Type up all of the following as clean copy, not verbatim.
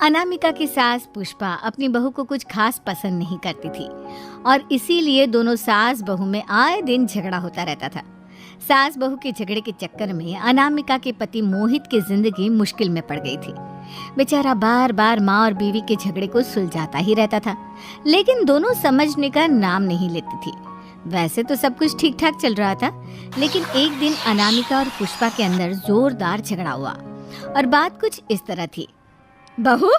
अनामिका की सास पुष्पा अपनी बहू को कुछ खास पसंद नहीं करती थी और इसीलिए दोनों सास बहू में आए दिन झगड़ा होता रहता था। सास बहू के झगड़े के चक्कर में अनामिका के पति मोहित की जिंदगी मुश्किल में पड़ गई थी। बेचारा बार बार माँ और बीवी के झगड़े को सुलझाता ही रहता था, लेकिन दोनों समझने का नाम नहीं लेती थी। वैसे तो सब कुछ ठीक ठाक चल रहा था, लेकिन एक दिन अनामिका और पुष्पा के अंदर जोरदार झगड़ा हुआ और बात कुछ इस तरह थी। बहू,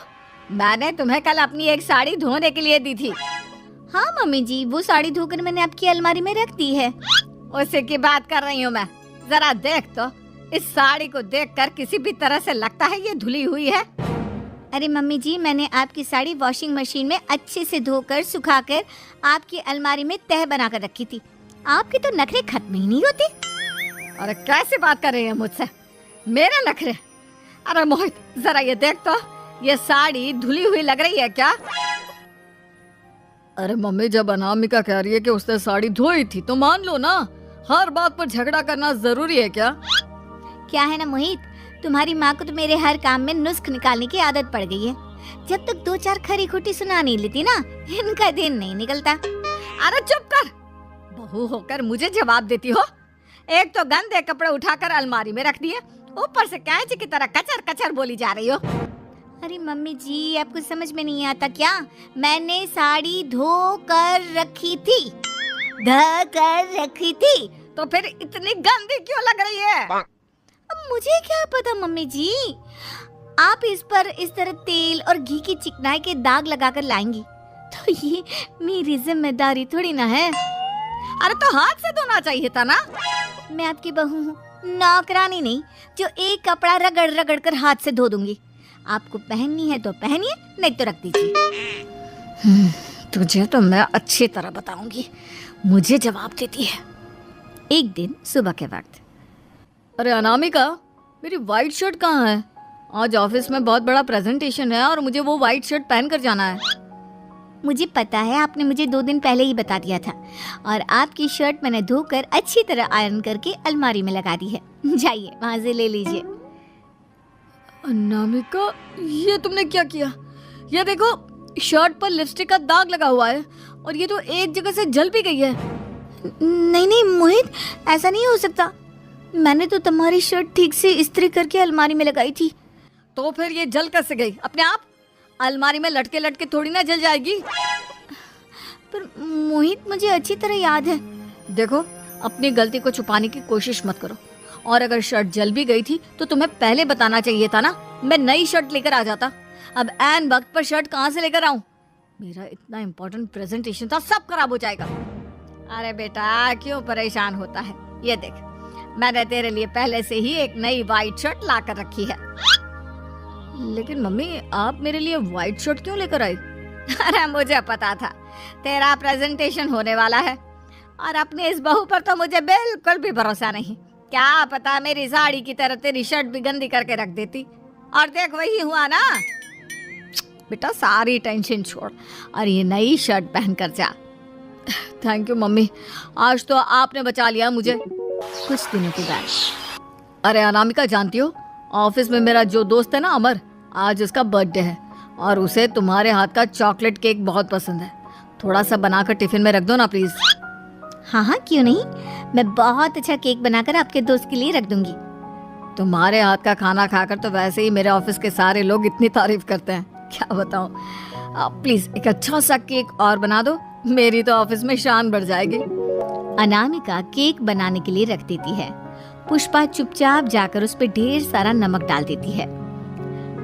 मैंने तुम्हें कल अपनी एक साड़ी धोने के लिए दी थी। हाँ मम्मी जी, वो साड़ी धोकर मैंने आपकी अलमारी में रख दी है। उसी की बात कर रही हूँ मैं। जरा देख तो, इस साड़ी को देखकर किसी भी तरह से लगता है ये धुली हुई है। अरे मम्मी जी, मैंने आपकी साड़ी वॉशिंग मशीन में अच्छे से धोकर सुखाकर आपकी अलमारी में तह बनाकर रखी थी। आपके तो नखरे खत्म ही नहीं होते। अरे कैसी बात कर रही है मुझसे? मेरे नखरे? अरे मोहित, जरा ये देख तो, ये साड़ी धुली हुई लग रही है क्या? अरे मम्मी, जब अनामिका कह रही है कि उसने साड़ी धोई थी तो मान लो ना। हर बात पर झगड़ा करना जरूरी है क्या? क्या है ना मोहित, तुम्हारी माँ को तो मेरे हर काम में नुस्ख निकालने की आदत पड़ गई है। जब तक दो चार खरी खोटी सुना नहीं लेती ना, इनका दिन नहीं निकलता। अरे चुप कर, बहू होकर मुझे जवाब देती हो। एक तो गंदे कपड़े उठाकर अलमारी में रख दिए, ऊपर से कैंची की तरह कचर कचर बोली जा रही हो। अरे मम्मी जी, आपको समझ में नहीं आता क्या? मैंने साड़ी धो कर रखी थी। तो फिर इतनी गंदी क्यों लग रही है? अब मुझे क्या पता मम्मी जी, आप इस पर इस तरह तेल और घी की चिकनाई के दाग लगाकर लाएंगी तो ये मेरी जिम्मेदारी थोड़ी ना है। अरे तो हाथ से धोना चाहिए था ना। मैं आपकी बहू हूँ, नौकरानी नहीं जो एक कपड़ा रगड़ रगड़ कर हाथ से धो दूंगी। आपको पहननी है तो पहनिए, नहीं तो रख दीजिए। तुझे तो मैं अच्छी तरह बताऊंगी, मुझे जवाब देती है। एक दिन सुबह के वक्त, अरे अनामिका, मेरी व्हाइट शर्ट कहाँ है? आज ऑफिस में बहुत बड़ा प्रेजेंटेशन है और मुझे वो व्हाइट शर्ट पहन कर जाना है। मुझे पता है, आपने मुझे 2 दिन पहले ही बता दिया था और आपकी शर्ट मैंने धोकर अच्छी तरह आयरन करके अलमारी में लगा दी है। जाइए वहां से ले लीजिए। अनामिका, ये तुमने क्या किया? ये देखो, शर्ट पर लिपस्टिक का दाग लगा हुआ है और ये तो एक जगह से जल भी गई है। नहीं नहीं मोहित, ऐसा नहीं हो सकता। मैंने तो तुम्हारी शर्ट ठीक से इस्त्री करके अलमारी में लगाई थी। तो फिर ये जल कैसे गई अपने आप? अलमारी में लटके लटके थोड़ी ना जल जाएगी। पर मोहित, मुझे अच्छी तरह याद है। देखो, अपनी गलती को छुपाने की कोशिश मत करो। और अगर शर्ट जल भी गई थी तो तुम्हें पहले बताना चाहिए था ना, मैं नई शर्ट लेकर आ जाता। अब ऐन वक्त पर शर्ट कहाँ से लेकर आऊं? मेरा इतना इम्पोर्टेंट प्रेजेंटेशन था, सब खराब हो जाएगा। अरे बेटा, क्यों परेशान होता है? ये देख, मैंने तेरे लिए पहले से ही एक नई व्हाइट शर्ट ला कर रखी है। लेकिन मम्मी, आप मेरे लिए व्हाइट शर्ट क्यों लेकर आई? अरे मुझे पता था तेरा प्रेजेंटेशन होने वाला है और अपनी इस बहू पर तो मुझे बिल्कुल भी भरोसा नहीं। क्या पता मेरी साड़ी की तरह तेरी शर्ट भी गंदी करके रख देती। और देख, वही हुआ ना। बेटा, सारी टेंशन छोड़ और ये नई शर्ट पहन कर जा। थैंक यू मम्मी, आज तो आपने बचा लिया मुझे। कुछ दिनों के बाद, अरे अनामिका, जानती हो, ऑफिस में मेरा जो दोस्त है ना अमर, आज उसका बर्थडे है और उसे तुम्हारे हाथ का चॉकलेट केक बहुत पसंद है। थोड़ा सा बनाकर टिफिन में रख दो ना प्लीज। हाँ हाँ, क्यों नहीं, मैं बहुत अच्छा केक बनाकर आपके दोस्त के लिए रख दूंगी। तुम्हारे हाथ का खाना खाकर तो वैसे ही मेरे ऑफिस के सारे लोग इतनी तारीफ करते हैं, क्या बताऊं। आप प्लीज एक अच्छा सा केक और बना दो, मेरी तो ऑफिस में शान बढ़ जाएगी। अनामिका केक बनाने के लिए रख देती है। पुष्पा चुपचाप जाकर उस पे ढेर सारा नमक डाल देती है।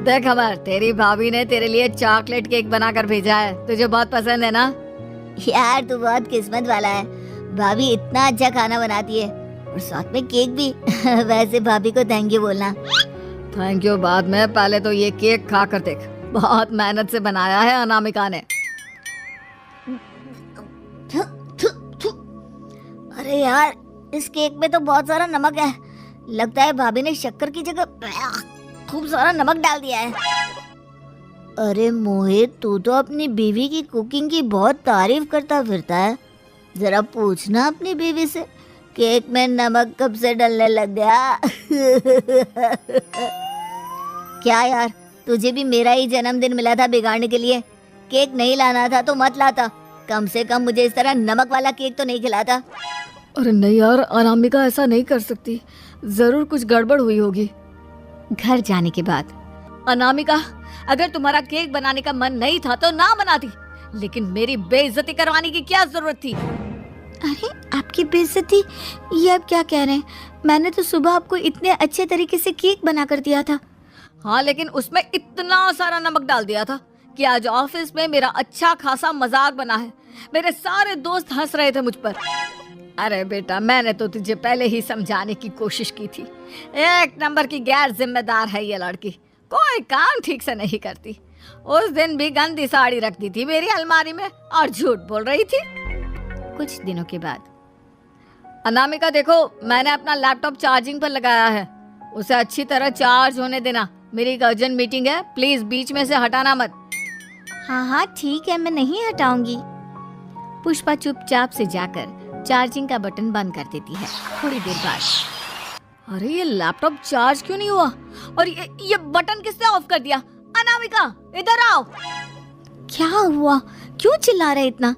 देख अमर, तेरी भाभी ने तेरे लिए चॉकलेट केक बनाकर भेजा है, तुझे बहुत पसंद है ना? यार, तू बहुत किस्मत वाला है, भाभी इतना अच्छा खाना बनाती है और साथ में केक भी। वैसे भाभी को थैंक यू बोलना। थैंक यू बाद में, पहले तो ये केक खा कर देख, बहुत मेहनत से बनाया है अनामिका ने। अरे यार, इस केक में तो बहुत सारा नमक है। लगता है भाभी ने शक्कर की जगह खूब सारा नमक डाल दिया है। अरे मोहित, तू तो अपनी बीवी की कुकिंग की बहुत तारीफ करता फिरता है। जरा पूछना अपनी बीवी से, केक में नमक कब से डलने लग गया? क्या यार, तुझे भी मेरा ही जन्मदिन मिला था बिगाड़ने के लिए। केक नहीं लाना था तो मत लाता, कम से कम मुझे इस तरह नमक वाला केक तो नहीं खिलाता। अरे नहीं यार, अनामिका ऐसा नहीं कर सकती, जरूर कुछ गड़बड़ हुई होगी। घर जाने के बाद, अनामिका, अगर तुम्हारा केक बनाने का मन नहीं था तो ना बनाती, लेकिन मेरी बेइज्जती करवाने की क्या जरूरत थी? अरे आपकी बेइज्जती, ये अब क्या कह रहे हैं? मैंने तो सुबह आपको इतने अच्छे तरीके से केक बना कर दिया था। हाँ, लेकिन उसमें इतना सारा नमक डाल दिया था कि आज ऑफिस में मेरा अच्छा खासा मजाक बना है। मेरे सारे दोस्त हंस रहे थे मुझ पर। अरे बेटा, मैंने तो तुझे पहले ही समझाने की कोशिश की थी। एक नंबर की गैर जिम्मेदार है ये लड़की, कोई काम ठीक से नहीं करती। उस दिन भी गंदी साड़ी रख दी थी मेरी अलमारी में और झूठ बोल रही थी। कुछ दिनों के बाद, अनामिका देखो, मैंने अपना लैपटॉप चार्जिंग पर लगाया है, उसे अच्छी तरह चार्ज होने देना। मेरी एक अर्जेंट मीटिंग है, प्लीज बीच में से हटाना मत। हाँ हाँ ठीक है, मैं नहीं हटाऊंगी। पुष्पा चुपचाप से जाकर चार्जिंग का बटन बंद कर देती है। थोड़ी देर बाद, अरे ये लैपटॉप चार्ज क्यों नहीं हुआ? और ये बटन किसने ऑफ कर दिया? अनामिका, इधर आओ। क्या हुआ? क्यों चिल्ला रहे इतना?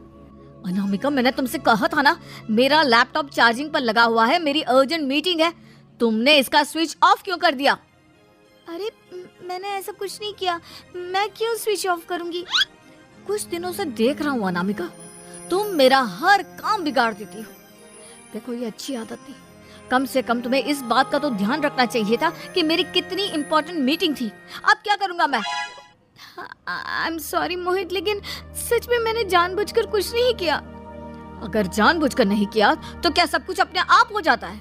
अनामिका, मैंने तुमसे कहा था ना, मेरा लैपटॉप चार्जिंग पर लगा हुआ है, मेरी अर्जेंट मीटिंग है। तुमने इसका स्विच ऑफ क्यों कर दिया? अरे मैंने ऐसा कुछ नहीं किया, मैं क्यों स्विच ऑफ करूंगी? कुछ दिनों से देख रहा हूँ अनामिका, तुम मेरा हर काम बिगाड़ देती हो। देखो, ये अच्छी आदत नहीं। कम से कम तुम्हें इस बात का तो ध्यान रखना चाहिए था कि मेरी कितनी इम्पोर्टेंट मीटिंग थी। अब क्या करूंगा मैं? आई एम सॉरी मोहित, लेकिन सच में मैंने जानबूझकर कुछ नहीं किया। अगर जानबूझकर नहीं किया तो क्या सब कुछ अपने आप हो जाता है?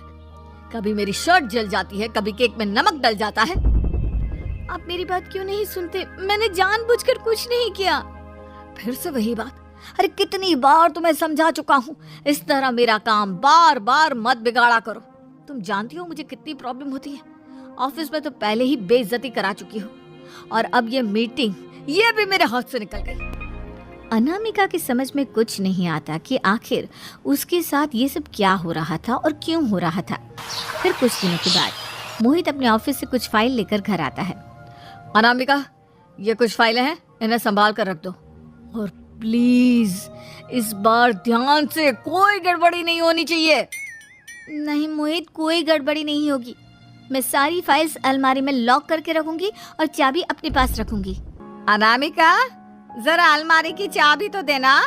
कभी मेरी शर्ट जल जाती है, कभी केक में नमक डल जाता है। आप मेरी बात क्यों नहीं सुनते? मैंने जानबूझकर कुछ नहीं किया। फिर से वही बात। अरे कितनी बार तुम्हें समझा चुका हूँ, इस तरह मेरा काम बार बार मत बिगाड़ा करो। तुम जानती हो मुझे कितनी प्रॉब्लम होती है। ऑफिस में तो पहले ही बेइज्जती करा चुकी हो, और अब ये मीटिंग, ये भी मेरे हाथ से निकल गई। अनामिका की समझ में कुछ नहीं आता कि आखिर उसके साथ ये सब क्या हो रहा था और क्यों हो रहा था। फिर कुछ दिनों के बाद मोहित अपने ऑफिस से कुछ फाइल लेकर घर आता है। अनामिका, ये कुछ फाइलें हैं, इन्हें संभाल कर रख दो, और प्लीज इस बार ध्यान से, कोई गड़बड़ी नहीं होनी चाहिए। नहीं मोहित, कोई गड़बड़ी नहीं होगी। मैं सारी फाइल्स अलमारी में लॉक करके रखूंगी और चाबी अपने पास रखूंगी। अनामिका, जरा अलमारी की चाबी तो देना।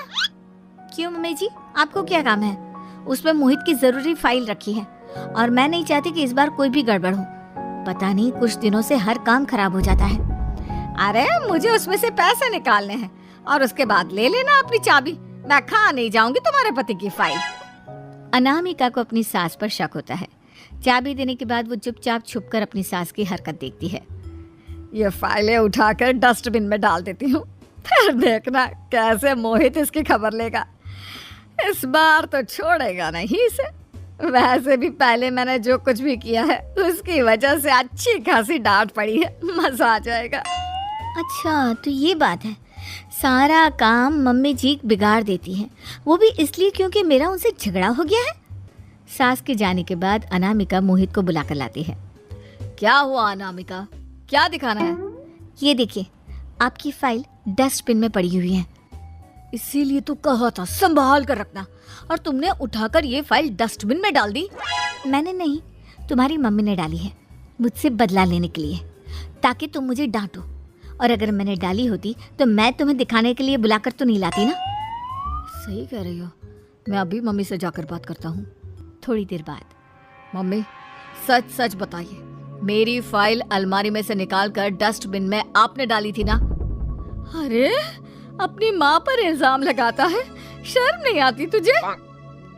क्यों मम्मी जी, आपको क्या काम है? उसमें मोहित की जरूरी फाइल रखी है और मैं नहीं चाहती कि इस बार कोई भी गड़बड़ हो। पता नहीं कुछ दिनों से हर काम खराब हो जाता है। अरे मुझे उसमें से पैसे निकालने हैं और उसके बाद ले लेना अपनी चाबी। मैं खा नहीं जाऊंगी तुम्हारे पति की फाइल। अनामिका को अपनी सास पर शक होता है। चाबी देने के बाद वो चुपचाप छुपकर अपनी सास की हरकत देखती है। ये फाइलें उठाकर डस्टबिन में डाल देती हूँ, फिर देखना कैसे मोहित इसकी खबर लेगा। इस बार तो छोड़ेगा नहीं इसे। वैसे भी पहले मैंने जो कुछ भी किया है उसकी वजह से अच्छी खासी डांट पड़ी है, मजा आ जाएगा। अच्छा तो ये बात है, सारा काम मम्मी जी बिगाड़ देती हैं, वो भी इसलिए क्योंकि मेरा उनसे झगड़ा हो गया है। सास के जाने के बाद अनामिका मोहित को बुलाकर लाती है। क्या हुआ अनामिका, क्या दिखाना है? ये देखिए, आपकी फाइल डस्टबिन में पड़ी हुई है। इसीलिए तो कहा था संभाल कर रखना, और तुमने उठाकर ये फाइल डस्टबिन में डाल दी। मैंने नहीं, तुम्हारी मम्मी ने डाली है, मुझसे बदला लेने के लिए, ताकि तुम मुझे डांटो। और अगर मैंने डाली होती तो मैं तुम्हें दिखाने के लिए बुलाकर तो नहीं लाती ना। सही कह रही हो, मैं अभी मम्मी से जाकर बात करता हूँ। थोड़ी देर बाद, मम्मी सच सच बताइए, मेरी फाइल अलमारी में से निकालकर डस्टबिन में आपने डाली थी ना? अरे अपनी माँ पर इल्जाम लगाता है, शर्म नहीं आती तुझे?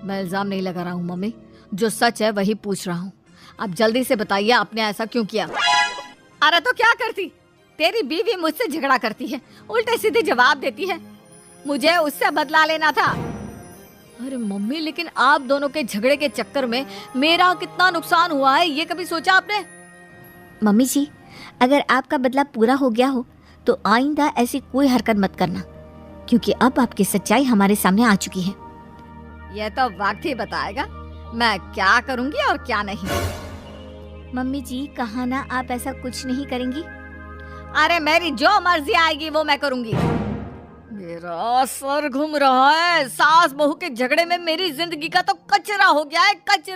मैं इल्जाम नहीं लगा रहा हूँ मम्मी, जो सच है वही पूछ रहा हूँ। अब जल्दी से बताइए आपने ऐसा क्यों किया? अरे तो क्या करती, तेरी बीवी मुझसे झगड़ा करती है, उल्टे सीधे जवाब देती है, मुझे उससे बदला लेना था। अरे मम्मी, लेकिन आप दोनों के झगड़े के चक्कर में मेरा कितना नुकसान हुआ है, ये कभी सोचा आपने? मम्मी जी, अगर आपका बदला पूरा हो गया हो तो आइंदा ऐसी कोई हरकत मत करना, क्योंकि अब आपकी सच्चाई हमारे सामने आ चुकी है। यह तो वक्त ही बताएगा मैं क्या करूंगी और क्या नहीं। मम्मी जी, कहा ना आप ऐसा कुछ नहीं करेंगी। अरे मेरी जो मर्जी आएगी वो मैं करूंगी। मेरा सर घूम रहा है। सास बहू के झगड़े में मेरी जिंदगी का तो कचरा हो गया है, कचरा।